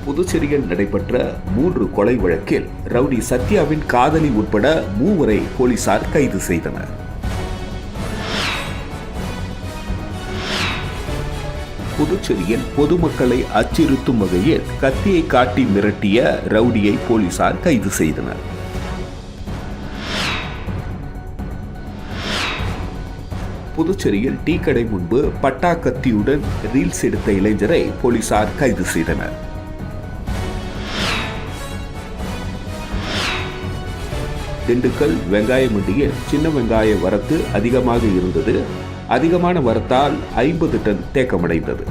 புதுச்சேரியில் நடைபெற்ற 3 கொலை வழக்கில் ரவுடி சத்யாவின் காதலி உட்பட 3 போலீசார் கைது செய்தனர். புதுச்சேரியில் பொதுமக்களை அச்சுறுத்தும் வகையில் கத்தியை காட்டி மிரட்டிய ரவுடியை போலீசார் கைது செய்தனர். புதுச்சேரியில் டீ கடை முன்பு பட்டா கத்தியுடன் ரீல்ஸ் எடுத்த இளைஞரை போலீசார் கைது செய்தனர். திண்டுக்கல் வெங்காய மண்டியில் சின்ன வெங்காய வரத்து அதிகமாக இருந்தது. அதிகமான வரத்தால் 50 டன் தேக்கமடைந்தது.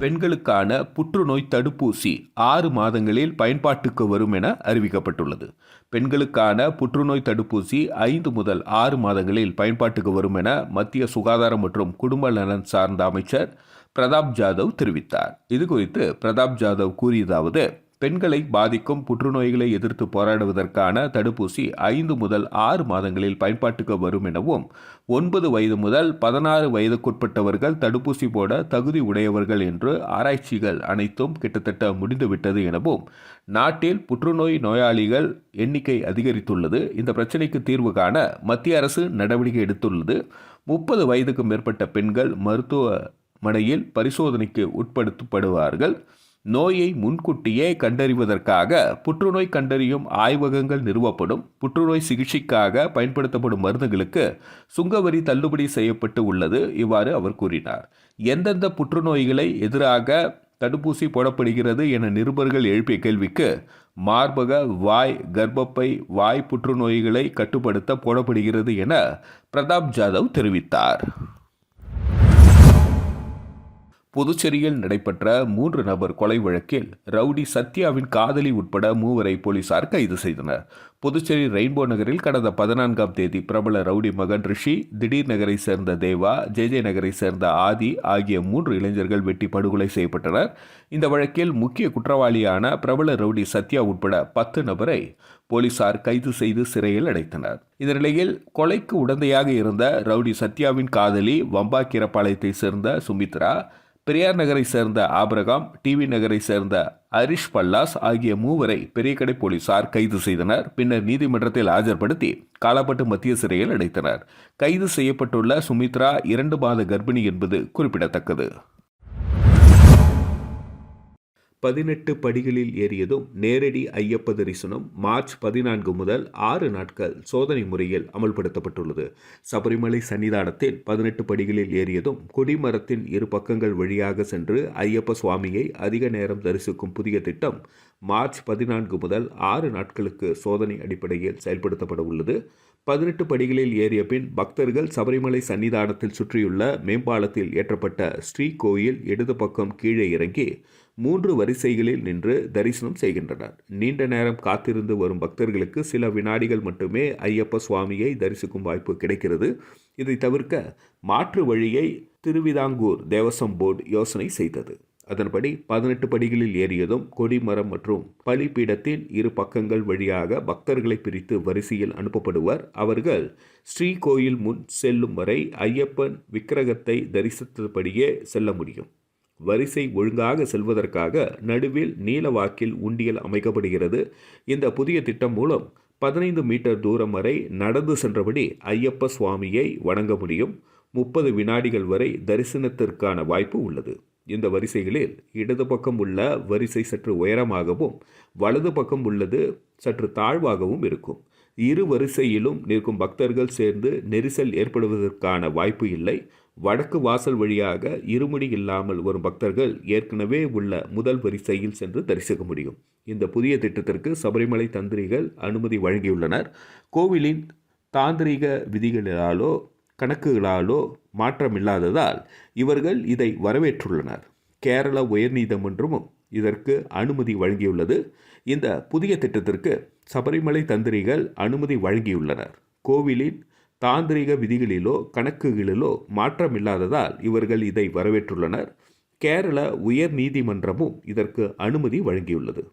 பெண்களுக்கான புற்றுநோய் தடுப்பூசி 6 மாதங்களில் பயன்பாட்டுக்கு வரும் என அறிவிக்கப்பட்டுள்ளது. பெண்களுக்கான புற்றுநோய் தடுப்பூசி 5 முதல் 6 மாதங்களில் பயன்பாட்டுக்கு வரும் என மத்திய சுகாதாரம் மற்றும் குடும்ப நலன் சார்ந்த அமைச்சர் பிரதாப் ஜாதவ் தெரிவித்தார். இதுகுறித்து பிரதாப் ஜாதவ் கூறியதாவது: பெண்களை பாதிக்கும் புற்றுநோய்களை எதிர்த்து போராடுவதற்கான தடுப்பூசி 5 முதல் 6 மாதங்களில் பயன்பாட்டுக்கு வரும் எனவும் 9 வயது முதல் 16 வயதுக்குட்பட்டவர்கள் தடுப்பூசி போட தகுதி உடையவர்கள் என்று ஆராய்ச்சிகள் அனைத்தும் கிட்டத்தட்ட முடிந்துவிட்டது எனவும், நாட்டில் புற்றுநோய் நோயாளிகள் எண்ணிக்கை அதிகரித்துள்ளது. இந்த பிரச்சினைக்கு தீர்வு காண மத்திய அரசு நடவடிக்கை எடுத்துள்ளது. 30 வயதுக்கு மேற்பட்ட பெண்கள் மருத்துவமனையில் பரிசோதனைக்கு உட்படுத்தப்படுவார்கள். நோயை முன்கூட்டியே கண்டறிவதற்காக புற்றுநோய் கண்டறியும் ஆய்வகங்கள் நிறுவப்படும். புற்றுநோய் சிகிச்சைக்காக பயன்படுத்தப்படும் மருந்துகளுக்கு சுங்கவரி தள்ளுபடி செய்யப்பட்டு உள்ளது. இவ்வாறு அவர் கூறினார். எந்தெந்த புற்றுநோய்களை எதிராக தடுப்பூசி போடப்படுகிறது என நிருபர்கள் எழுப்பிய கேள்விக்கு, மார்பக, வாய், கர்ப்பப்பை, வாய் புற்றுநோய்களை கட்டுப்படுத்த போடப்படுகிறது என பிரதாப் ஜாதவ் தெரிவித்தார். புதுச்சேரியில் நடைபெற்ற 3 நபர் கொலை வழக்கில் ரவுடி சத்யாவின் காதலி உட்பட 3 போலீசார் கைது செய்தனர். புதுச்சேரி ரெயின்போ நகரில் கடந்த 14ஆம் தேதி பிரபல ரவுடி மகன் ரிஷி, திடீர் நகரை சேர்ந்த தேவா, ஜே நகரை சேர்ந்த ஆதி ஆகிய 3 இளைஞர்கள் வெட்டி படுகொலை செய்யப்பட்டனர். இந்த வழக்கில் முக்கிய குற்றவாளியான பிரபல ரவுடி சத்யா உட்பட 10 நபரை போலீசார் கைது செய்து சிறையில் அடைத்தனர். இந்த நிலையில் கொலைக்கு உடந்தையாக இருந்த ரவுடி சத்யாவின் காதலி வம்பாக்கீரப்பாளையத்தை சேர்ந்த சுமித்ரா, பெரியார் நகரை சேர்ந்த ஆபிரகாம், டிவி நகரை சேர்ந்த ஹரிஷ் பல்லாஸ் ஆகிய 3 பெரியகடை போலீசார் கைது செய்தனர். பின்னர் நீதிமன்றத்தில் ஆஜர்படுத்தி காலாப்பட்டு மத்திய சிறையில் அடைத்தனர். கைது செய்யப்பட்டுள்ள சுமித்ரா 2 மாத கர்ப்பிணி என்பது குறிப்பிடத்தக்கது. 18 படிகளில் ஏறியதும் நேரடி ஐயப்ப தரிசனம் மார்ச் 14 முதல் 6 நாட்கள் சோதனை முறையில் அமல்படுத்தப்பட்டுள்ளது. சபரிமலை சன்னிதானத்தில் 18 படிகளில் ஏறியதும் கொடிமரத்தின் 2 பக்கங்கள் வழியாக சென்று ஐயப்ப சுவாமியை அதிக நேரம் தரிசிக்கும் புதிய திட்டம் மார்ச் 14 முதல் 6 நாட்களுக்கு சோதனை அடிப்படையில் செயல்படுத்தப்பட உள்ளது. 18 படிகளில் ஏறிய பின் பக்தர்கள் சபரிமலை சன்னிதானத்தில் சுற்றியுள்ள மேம்பாலத்தில் ஏற்றப்பட்ட ஸ்ரீ கோயில் இடது பக்கம் கீழே இறங்கி 3 வரிசைகளில் நின்று தரிசனம் செய்கின்றனர். நீண்ட நேரம் காத்திருந்து வரும் பக்தர்களுக்கு சில வினாடிகள் மட்டுமே ஐயப்ப சுவாமியை தரிசிக்கும் வாய்ப்பு கிடைக்கிறது. இதை தவிர்க்க மாற்று வழியை திருவிதாங்கூர் தேவசம் போர்டு யோசனை செய்தது. அதன்படி 18 படிகளில் ஏறியதும் கொடிமரம் மற்றும் பலிபீடத்தின் 2 பக்கங்கள் வழியாக பக்தர்களை பிரித்து வரிசையில் அனுப்பப்படுவர். அவர்கள் ஸ்ரீ கோயில் முன் செல்லும் வரை ஐயப்பன் விக்கிரகத்தை தரிசித்தபடியே செல்ல முடியும். வரிசை ஒழுங்காக செல்வதற்காக நடுவில் நீளவாக்கில் உண்டியல் அமைக்கப்படுகிறது. இந்த புதிய திட்டம் மூலம் 15 மீட்டர் தூரம் வரை நடந்து சென்றபடி ஐயப்ப சுவாமியை வணங்க முடியும். 30 வினாடிகள் வரை தரிசனத்திற்கான வாய்ப்பு உள்ளது. இந்த வரிசைகளில் இடது பக்கம் உள்ள வரிசை சற்று உயரமாகவும் வலது பக்கம் உள்ளது சற்று தாழ்வாகவும் இருக்கும். 2 வரிசையிலும் நிற்கும் பக்தர்கள் சேர்ந்து நெரிசல் ஏற்படுவதற்கான வாய்ப்பு இல்லை. வடக்கு வாசல் வழியாக இருமுடி இல்லாமல் வரும் பக்தர்கள் ஏற்கனவே உள்ள முதல் வரிசையில் சென்று தரிசிக்க முடியும். இந்த புதிய திட்டத்திற்கு சபரிமலை தந்திரிகள் அனுமதி வழங்கியுள்ளனர். கோவிலின் தாந்திரிக விதிகளாலோ கணக்குகளாலோ மாற்றமில்லாததால் இவர்கள் இதை வரவேற்றுள்ளனர். கேரள உயர்நீதிமன்றமும் இதற்கு அனுமதி வழங்கியுள்ளது. இந்த புதிய திட்டத்திற்கு சபரிமலை தந்திரிகள் அனுமதி வழங்கியுள்ளனர். கோவிலின் தாந்திரிக விதிகளிலோ கணக்குகளிலோ மாற்றமில்லாததால் இவர்கள் இதை வரவேற்றுள்ளனர். கேரள உயர் நீதிமன்றமும் இதற்கு அனுமதி வழங்கியுள்ளது.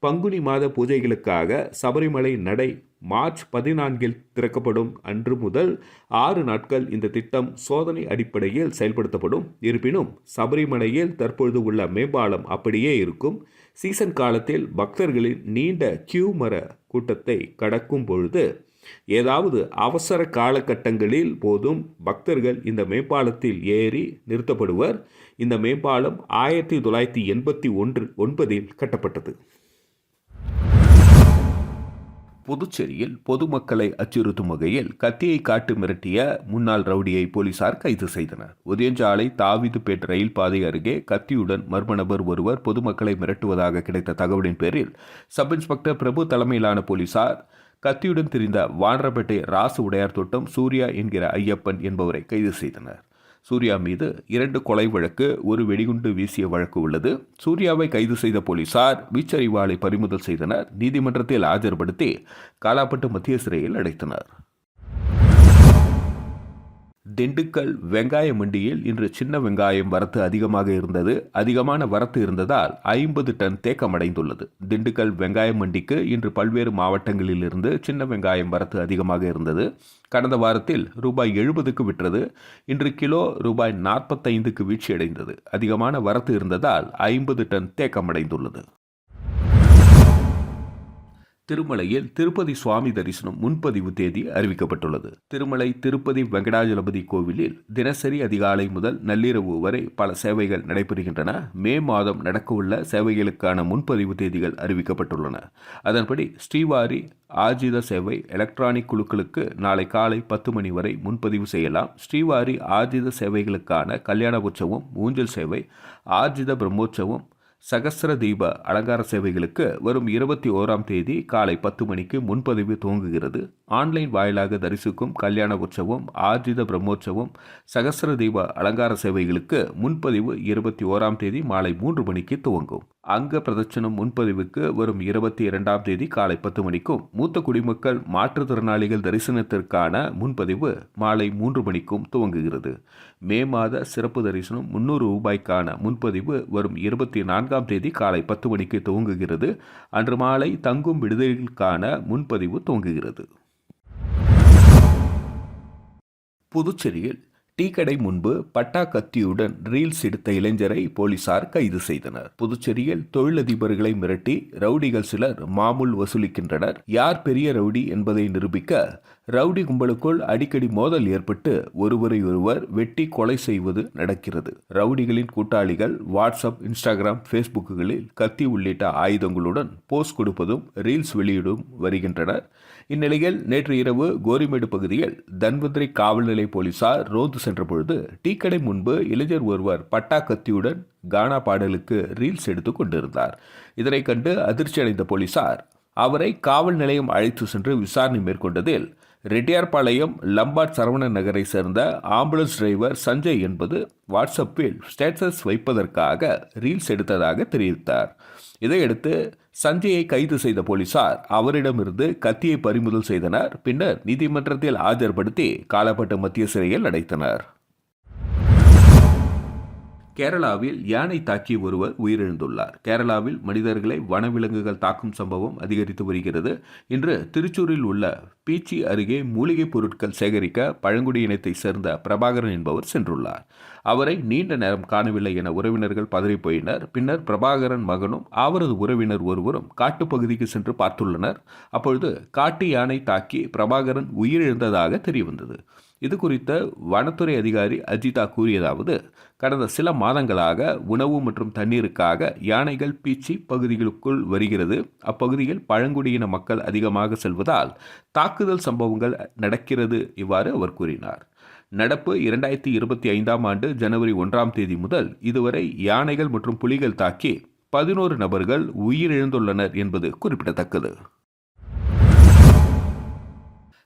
பங்குனி மாத பூஜைகளுக்காக சபரிமலை நடை மார்ச் 14 திறக்கப்படும் அன்று முதல் 6 நாட்கள் இந்த திட்டம் சோதனை அடிப்படையில் செயல்படுத்தப்படும். இருப்பினும் சபரிமலையில் தற்பொழுது உள்ள மேம்பாலம் அப்படியே இருக்கும். சீசன் காலத்தில் பக்தர்களின் நீண்ட கியூ மர கூட்டத்தை கடக்கும் பொழுது ஏதாவது அவசர காலகட்டங்களில் போதும் பக்தர்கள் இந்த மேம்பாலத்தில் ஏறி நிறுத்தப்படுவர். இந்த மேம்பாலம் 1989 கட்டப்பட்டது. புதுச்சேரியில் பொதுமக்களை அச்சுறுத்தும் வகையில் கத்தியை காட்டு மிரட்டிய முன்னாள் ரவுடியை போலீசார் கைது செய்தனர். உதயஞ்சாலை தாவிதுபேட் ரயில் பாதை அருகே கத்தியுடன் மர்ம நபர் ஒருவர் பொதுமக்களை மிரட்டுவதாக கிடைத்த தகவலின் பேரில் சப் இன்ஸ்பெக்டர் பிரபு தலைமையிலான போலீசார் கத்தியுடன் திரிந்த வானரப்பேட்டை ராசு உடையார் தோட்டம் சூர்யா என்கிற ஐயப்பன் என்பவரை கைது செய்தனர். சூர்யா மீது 2 கொலை வழக்கு, 1 வெடிகுண்டு வீசிய வழக்கு உள்ளது. சூர்யாவை கைது செய்த போலீசார் வீச்சறிவாளை பறிமுதல் செய்தனர். நீதிமன்றத்தில் ஆஜர்படுத்தி காலாப்பட்டு மத்திய சிறையில் அடைத்தனர். திண்டுக்கல் வெங்காய மண்டியில் இன்று சின்ன வெங்காயம் வரத்து அதிகமாக இருந்தது. அதிகமான வரத்து இருந்ததால் 50 டன் தேக்கமடைந்துள்ளது. திண்டுக்கல் வெங்காய மண்டிக்கு இன்று பல்வேறு மாவட்டங்களில் இருந்து சின்ன வெங்காயம் வரத்து அதிகமாக இருந்தது. கடந்த வாரத்தில் ரூபாய் 70க்கு விற்றது. இன்று கிலோ ரூபாய் 45க்கு வீழ்ச்சியடைந்தது. அதிகமான வரத்து இருந்ததால் 50 டன் தேக்கமடைந்துள்ளது. திருமலையில் திருப்பதி சுவாமி தரிசனம் முன்பதிவு தேதி அறிவிக்கப்பட்டுள்ளது. திருமலை திருப்பதி வெங்கடாஜலபதி கோவிலில் தினசரி அதிகாலை முதல் நள்ளிரவு வரை பல சேவைகள் நடைபெறுகின்றன. மே மாதம் நடக்கவுள்ள சேவைகளுக்கான முன்பதிவு தேதிகள் அறிவிக்கப்பட்டுள்ளன. அதன்படி ஸ்ரீவாரி ஆஜித சேவை எலக்ட்ரானிக் குழுக்களுக்கு நாளை காலை 10 மணி வரை முன்பதிவு செய்யலாம். ஸ்ரீவாரி ஆஜித சேவைகளுக்கான கல்யாண உற்சவம், ஊஞ்சல் சேவை, ஆர்ஜித பிரம்மோற்சவம், சகஸ்ர தீப அலங்கார சேவைகளுக்கு வரும் 21ஆம் தேதி காலை 10 மணிக்கு முன்பதிவு துவங்குகிறது. ஆன்லைன் வாயிலாக தரிசிக்கும் கல்யாண உற்சவம், ஆர்ஜித பிரம்மோற்சவம், சகஸ்ர தீப அலங்கார சேவைகளுக்கு முன்பதிவு 21ஆம் தேதி மாலை 3 மணிக்கு துவங்கும். அங்க பிரதட்சணம் முன்பதிவுக்கு வரும் 22ஆம் தேதி காலை 10 மணிக்கும், மூத்த குடிமக்கள் மாற்றுத்திறனாளிகள் தரிசனத்திற்கான முன்பதிவு மாலை 3 மணிக்கும் துவங்குகிறது. மே மாத சிறப்பு தரிசனம் 300 ரூபாய்க்கான முன்பதிவு வரும் 24ஆம் தேதி காலை 10 மணிக்கு துவங்குகிறது. அன்று மாலை தங்கும் விடுதிகளுக்கான முன்பதிவு துவங்குகிறது. புதுச்சேரியில் டீ கடை முன்பு பட்டா கத்தியுடன் ரீல்ஸ் எடுத்த இளைஞரை போலீசார் கைது செய்தனர். புதுச்சேரியில் தொழிலதிபர்களை மிரட்டி ரவுடிகள் சிலர் மாமூல் வசூலிக்கின்றனர். யார் பெரிய ரவுடி என்பதை நிரூபிக்க ரவுடி கும்பலுக்குள் அடிக்கடி மோதல் ஏற்பட்டு ஒருவரை ஒருவர் வெட்டி கொலை செய்வது நடக்கிறது. ரவுடிகளின் கூட்டாளிகள் வாட்ஸ்அப், இன்ஸ்டாகிராம், ஃபேஸ்புக்குகளில் கத்தி உள்ளிட்ட ஆயுதங்களுடன் போஸ்ட் கொடுப்பதும் ரீல்ஸ் வெளியிடும் வருகின்றனர். இந்நிலையில் நேற்று இரவு கோரிமேடு பகுதியில் தன்வந்திரி காவல் நிலைய போலீசார் ரோந்து சென்றபொழுது டீ கடை முன்பு இளைஞர் ஒருவர் பட்டா கத்தியுடன் கானா பாடலுக்கு ரீல்ஸ் எடுத்துக் கொண்டிருந்தார். இதனை கண்டு அதிர்ச்சி அடைந்த போலீசார் அவரை காவல் நிலையம் அழைத்து சென்று விசாரணை மேற்கொண்டதில் ரெட்டியார்பாளையம் லம்பாட் சரவணன் நகரை சேர்ந்த ஆம்புலன்ஸ் டிரைவர் சஞ்சய் என்பது வாட்ஸ்அப்பில் ஸ்டேட்டஸ் வைப்பதற்காக ரீல்ஸ் எடுத்ததாக தெரிவித்தார். இதையடுத்து சஞ்சயை கைது செய்த போலீசார் அவரிடமிருந்து கத்தியை பறிமுதல் செய்தனர். பின்னர் நீதிமன்றத்தில் ஆஜர்படுத்தி காலாப்பட்டு மத்திய சிறையில் அடைத்தனர். கேரளாவில் யானை தாக்கி ஒருவர் உயிரிழந்துள்ளார். கேரளாவில் மனிதர்களை வனவிலங்குகள் தாக்கும் சம்பவம் அதிகரித்து வருகிறது. இன்று திருச்சூரில் உள்ள பீச்சி அருகே மூலிகைப் பொருட்கள் சேகரிக்க பழங்குடியினத்தை சேர்ந்த பிரபாகரன் என்பவர் சென்றுள்ளார். அவரை நீண்ட நேரம் காணவில்லை என உறவினர்கள் பதறிப்போயினர். பின்னர் பிரபாகரன் மகனும் அவரது உறவினர் ஒருவரும் காட்டுப்பகுதிக்கு சென்று பார்த்துள்ளனர். அப்பொழுது காட்டு யானை தாக்கி பிரபாகரன் உயிரிழந்ததாக தெரியவந்தது. இது குறித்த வனத்துறை அதிகாரி அஜிதா கூறியதாவது, கடந்த சில மாதங்களாக உணவு மற்றும் தண்ணீருக்காக யானைகள் பீச்சி பகுதிகளுக்குள் வருகிறது. அப்பகுதியில் பழங்குடியின மக்கள் அதிகமாக செல்வதால் தாக்குதல் சம்பவங்கள் நடக்கிறது. இவ்வாறு அவர் கூறினார். நடப்பு 2025ஆம் ஆண்டு ஜனவரி 1ஆம் தேதி முதல் இதுவரை யானைகள் மற்றும் புலிகள் தாக்கி 11 நபர்கள் உயிரிழந்துள்ளனர் என்பது குறிப்பிடத்தக்கது.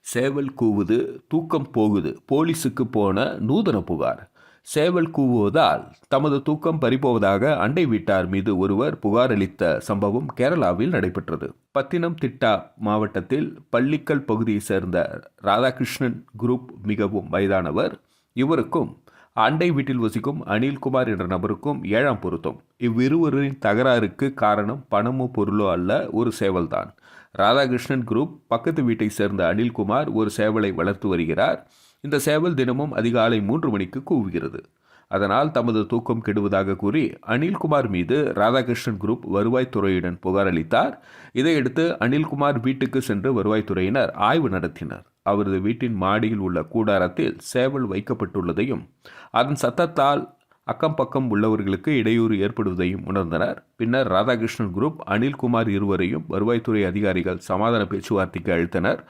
சேவல் கூவுது, தூக்கம் போகுது, போலீசுக்கு போன நூதன புகார். சேவல் கூவுவதால் தமது தூக்கம் பறிபோவதாக அண்டை வீட்டார் மீது ஒருவர் புகார் அளித்த சம்பவம் கேரளாவில் நடைபெற்றது. பத்தினம்திட்டா மாவட்டத்தில் பள்ளிக்கல் பகுதியை சேர்ந்த ராதாகிருஷ்ணன் குரூப் மிகவும் வயதானவர். இவருக்கும் அண்டை வீட்டில் வசிக்கும் அனில்குமார் என்ற நபருக்கும் 7ஆம் பொருத்தம். இவ்விருவரின் தகராறுக்கு காரணம் பணமோ பொருளோ அல்ல, ஒரு சேவல்தான். ராதாகிருஷ்ணன் குரூப் பக்கத்து வீட்டை சேர்ந்த அனில்குமார் ஒரு சேவலை வளர்த்து வருகிறார். இந்த சேவல் தினமும் அதிகாலை 3 மணிக்கு கூவுகிறது. அதனால் தமது தூக்கம் கெடுவதாக கூறி அனில்குமார் மீது ராதாகிருஷ்ணன் குரூப் வருவாய்த்துறையிடம் புகார் அளித்தார். இதையடுத்து அனில்குமார் வீட்டுக்கு சென்று வருவாய்த்துறையினர் ஆய்வு நடத்தினர். அவரது வீட்டின் மாடியில் உள்ள கூடாரத்தில் சேவல் வைக்கப்பட்டுள்ளதையும் அதன் சத்தத்தால் அக்கம் பக்கம் உள்ளவர்களுக்கு இடையூறு ஏற்படுவதையும் உணர்ந்தனர். பின்னர் ராதாகிருஷ்ணன் குரூப் அனில்குமார் இருவரையும் வருவாய்த்துறை அதிகாரிகள் சமாதான பேச்சுவார்த்தைக்கு அழைத்தனர்.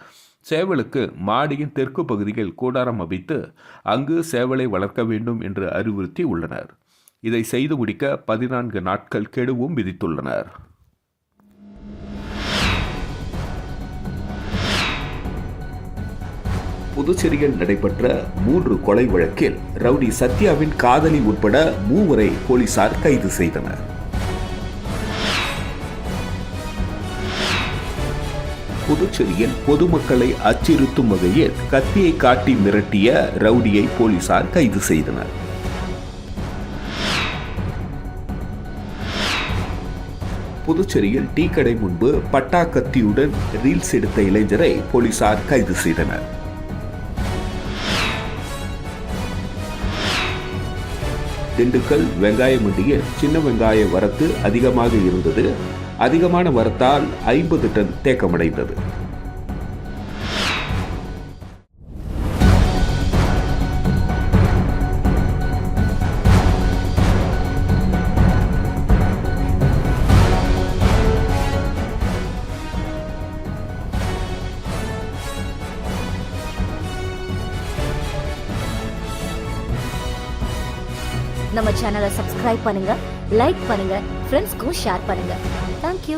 சேவலுக்கு மாடியின் தெற்கு பகுதியில் கூடாரம் அமைத்து அங்கு சேவலை வளர்க்க வேண்டும் என்று அறிவுறுத்தி உள்ளனர். இதை செய்து முடிக்க 14 நாட்கள் கெடுவும் விதித்துள்ளனர். புதுச்சேரியில் நடைபெற்ற 3 கொலை வழக்கில் ரவுடி சத்யாவின் காதலி உட்பட 3 போலீசார் கைது செய்தனர். புதுச்சேரியில் பொதுமக்களை அச்சுறுத்தும் வகையில் கத்தியை காட்டி மிரட்டிய ரவுடியை போலீசார் கைது செய்தனர். புதுச்சேரியில் டீ கடை முன்பு பட்டா கத்தியுடன் ரீல்ஸ் எடுத்த இளைஞரை போலீசார் கைது செய்தனர். திண்டுக்கல் வெங்காய மண்டியில் சின்ன வெங்காய வரத்து அதிகமாக இருந்தது. அதிகமான வரத்தால் 50 டன் தேக்கமடைந்தது. நம்ம சேனலை சப்ஸ்கிரைப் பண்ணுங்க, லைக் பண்ணுங்க, ஃப்ரெண்ட்ஸ்க்கும் ஷேர் பண்ணுங்க. தேங்க்யூ.